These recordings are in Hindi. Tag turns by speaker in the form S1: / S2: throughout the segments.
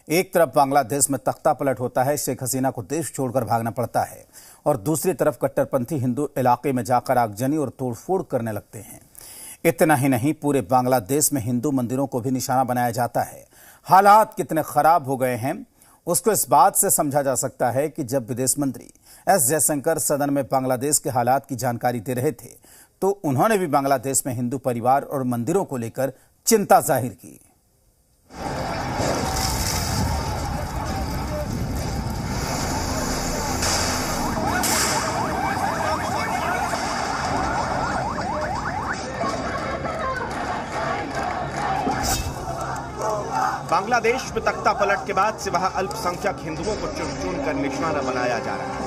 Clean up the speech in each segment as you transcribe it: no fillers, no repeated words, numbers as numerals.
S1: एक तरफ बांग्लादेश में तख्ता पलट होता है, शेख हसीना को देश छोड़कर भागना पड़ता है, और दूसरी तरफ कट्टरपंथी हिंदू इलाके में जाकर आगजनी और तोड़फोड़ करने लगते हैं। इतना ही नहीं, पूरे बांग्लादेश में हिंदू मंदिरों को भी निशाना बनाया जाता है। हालात कितने खराब हो गए हैं उसको इस बात से समझा जा सकता है कि जब विदेश मंत्री एस जयशंकर सदन में बांग्लादेश के हालात की जानकारी दे रहे थे तो उन्होंने भी बांग्लादेश में हिंदू परिवार और मंदिरों को लेकर चिंता जाहिर की।
S2: बांग्लादेश में तख्ता पलट के बाद से वहां अल्पसंख्यक हिंदुओं को चुन चुन कर निशाना बनाया जा रहा है।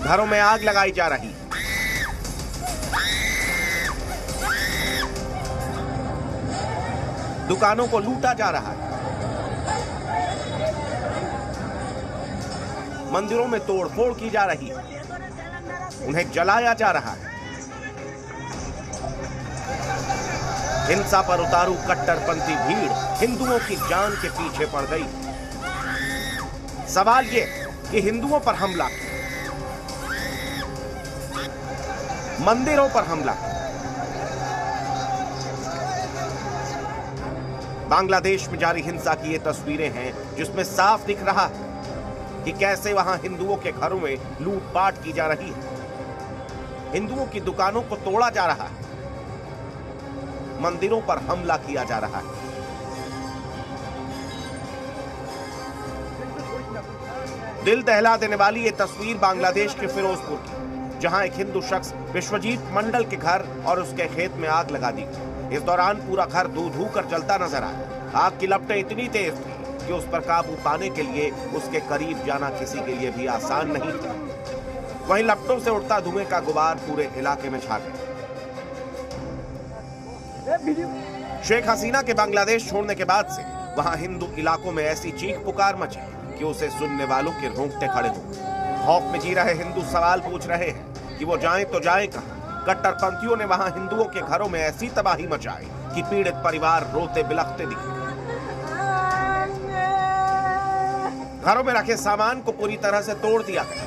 S2: घरों में आग लगाई जा रही है। दुकानों को लूटा जा रहा है। मंदिरों में तोड़फोड़ की जा रही है। उन्हें जलाया जा रहा है। हिंसा पर उतारू कट्टरपंथी भीड़ हिंदुओं की जान के पीछे पड़ गई। सवाल ये कि हिंदुओं पर हमला, मंदिरों पर हमला। बांग्लादेश में जारी हिंसा की ये तस्वीरें हैं जिसमें साफ दिख रहा है कि कैसे वहां हिंदुओं के घरों में लूटपाट की जा रही है। हिंदुओं की दुकानों को तोड़ा जा रहा है। मंदिरों पर हमला किया जा रहा है। दिल दहला देने वाली ये तस्वीर बांग्लादेश के फिरोजपुर की, जहां एक हिंदू शख्स विश्वजीत मंडल के घर और उसके खेत में आग लगा दी। इस दौरान पूरा घर धू कर जलता नजर आया। आग की लपटें इतनी तेज थी कि उस पर काबू पाने के लिए उसके करीब जाना किसी के लिए भी आसान नहीं था। वहीं लपटों से उठता धुएं का गुबार पूरे इलाके में छा गया। शेख हसीना के बांग्लादेश छोड़ने के बाद से वहां हिंदू इलाकों में ऐसी चीख पुकार मची कि उसे सुनने वालों के रोंगटे खड़े हो। खौफ में जी रहे हिंदू सवाल पूछ रहे हैं कि वो जाएं तो जाएं कहां। कट्टरपंथियों ने वहां हिंदुओं के घरों में ऐसी तबाही मचाई कि पीड़ित परिवार रोते बिलखते दिखे। घरों में रखे सामान को पूरी तरह से तोड़ दिया गया।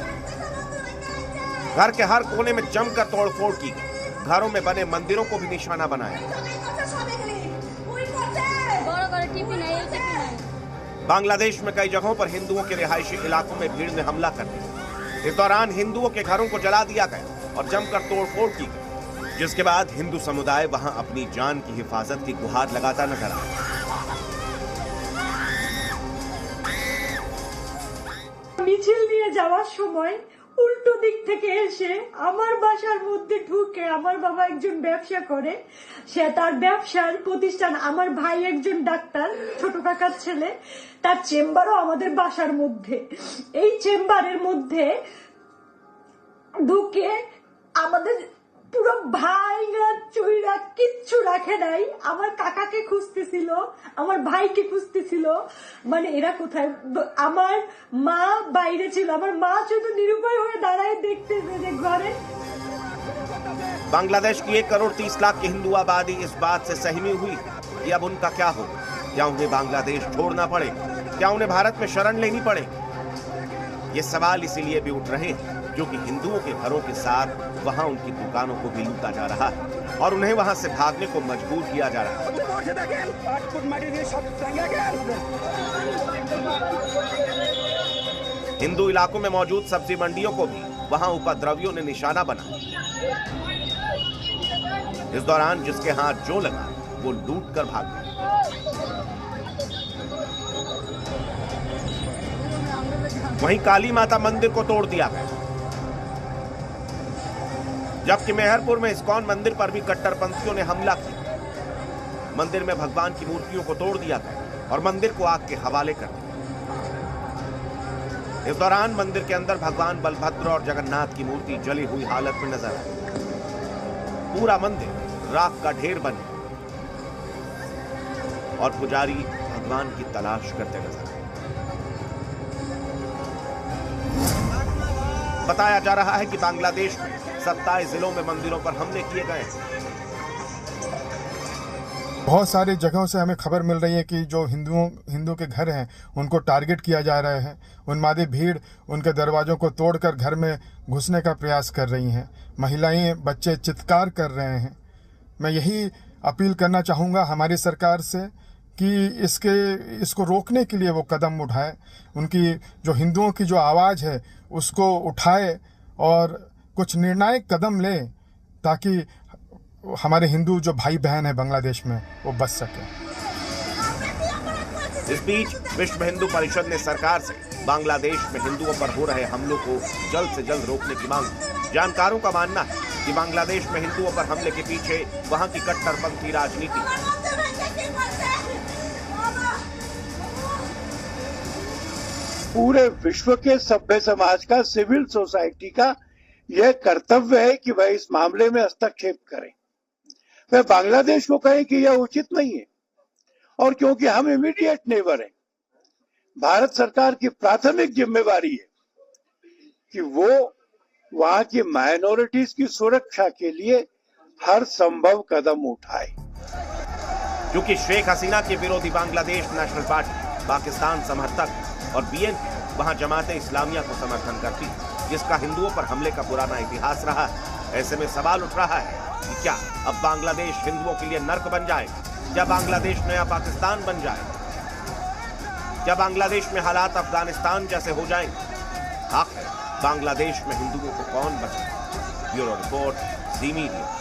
S2: घर के हर कोने में जमकर तोड़फोड़ की गई। घरों में बने मंदिरों को भी निशाना बनाया। बांग्लादेश में कई जगहों पर हिंदुओं के रिहायशी इलाकों में भीड़ ने हमला कर दिया। इस दौरान हिंदुओं के घरों को जला दिया गया और जमकर तोड़फोड़ की गई, जिसके बाद हिंदू समुदाय वहां अपनी जान की हिफाजत की गुहार लगाता नजर आया।
S3: মিছিল নিয়ে যাওয়ার সময় উল্টো দিক থেকে এসে আমার বাসার মধ্যে ঢুকে, আমার বাবা একজন ব্যবসা করে, সে তার ব্যবসার প্রতিষ্ঠান, আমার ভাই একজন ডাক্তার, ছোট কাকার ছেলে, তার চেম্বারও আমাদের বাসার মধ্যে। এই চেম্বারের মধ্যে ঢুকে আমাদের পুরো ভাইরা চুইরা কিচ্ছু রাখে নাই। আমার কাকাকে খুঁজতেছিল, আমার ভাইকে খুঁজতেছিল, মানে এরা কোথায়। আমার মা বাইরে ছিল, আমার মা শুধু নিরুপায় হয়ে দাঁড়ায় দেখতেছে যে ঘরে।
S2: बांग्लादेश की 1 करोड़ 30 लाख की हिंदू आबादी इस बात से सहमी हुई कि अब उनका क्या होगा। क्या उन्हें बांग्लादेश छोड़ना पड़ेगा? क्या उन्हें भारत में शरण लेनी पड़ेगी? ये सवाल इसीलिए भी उठ रहे हैं जो कि हिंदुओं के घरों के साथ वहां उनकी दुकानों को भी लूटा जा रहा है और उन्हें वहां से भागने को मजबूर किया जा रहा है। हिंदू इलाकों में मौजूद सब्जी मंडियों को भी वहां उपद्रवियों ने निशाना बनाया। इस दौरान जिसके हाथ जो लगा वो लूट कर भाग गया। वहीं काली माता मंदिर को तोड़ दिया गया, जबकि मेहरपुर में इस्कॉन मंदिर पर भी कट्टरपंथियों ने हमला किया। मंदिर में भगवान की मूर्तियों को तोड़ दिया गया और मंदिर को आग के हवाले कर दिया। इस दौरान मंदिर के अंदर भगवान बलभद्र और जगन्नाथ की मूर्ति जली हुई हालत में नजर आई। पूरा मंदिर राख का ढेर बन गया और पुजारी भगवान की तलाश करते नजर आए। बताया जा रहा है कि बांग्लादेश में 27 जिलों में मंदिरों पर हमले किए गए हैं।
S4: बहुत सारी जगहों से हमें खबर मिल रही है कि जो हिंदू के घर हैं उनको टारगेट किया जा रहा है। उन्मादी भीड़ उनके दरवाजों को तोड़कर घर में घुसने का प्रयास कर रही हैं। महिलाएं, बच्चे चित्कार कर रहे हैं। मैं यही अपील करना चाहूँगा हमारी सरकार से कि इसको रोकने के लिए वो कदम उठाए, उनकी जो हिंदुओं की जो आवाज़ है उसको उठाए और कुछ निर्णायक कदम ले ताकि हमारे हिंदू जो भाई बहन है बांग्लादेश में वो बच सके।
S2: इस बीच विश्व हिंदू परिषद ने सरकार से बांग्लादेश में हिंदुओं पर हो रहे हमलों को जल्द से जल्द रोकने की मांग की। जानकारों का मानना है कि बांग्लादेश में हिंदुओं पर हमले के पीछे वहां की कट्टरपंथी राजनीति है।
S5: पूरे विश्व के सभ्य समाज का, सिविल सोसाइटी का यह कर्तव्य है कि वह इस मामले में हस्तक्षेप करें। वह बांग्लादेश को कहें कि यह उचित नहीं है, और क्योंकि हम इमीडिएट नेबर हैं, भारत सरकार की प्राथमिक जिम्मेवारी है कि वो वहां की माइनॉरिटीज की सुरक्षा के लिए हर संभव कदम उठाए।
S2: क्योंकि शेख हसीना के विरोधी बांग्लादेश नेशनल पार्टी, पाकिस्तान समर्थक और बीएनपी वहां जमाते इस्लामिया को समर्थन करती, जिसका हिंदुओं पर हमले का पुराना इतिहास रहा है। ऐसे में सवाल उठ रहा है कि क्या अब बांग्लादेश हिंदुओं के लिए नर्क बन जाएगा? क्या बांग्लादेश नया पाकिस्तान बन जाएगा? क्या बांग्लादेश में हालात अफगानिस्तान जैसे हो जाएंगे? आखिर बांग्लादेश में हिंदुओं को कौन बचाएगा? ब्यूरो रिपोर्ट, जी मीडिया।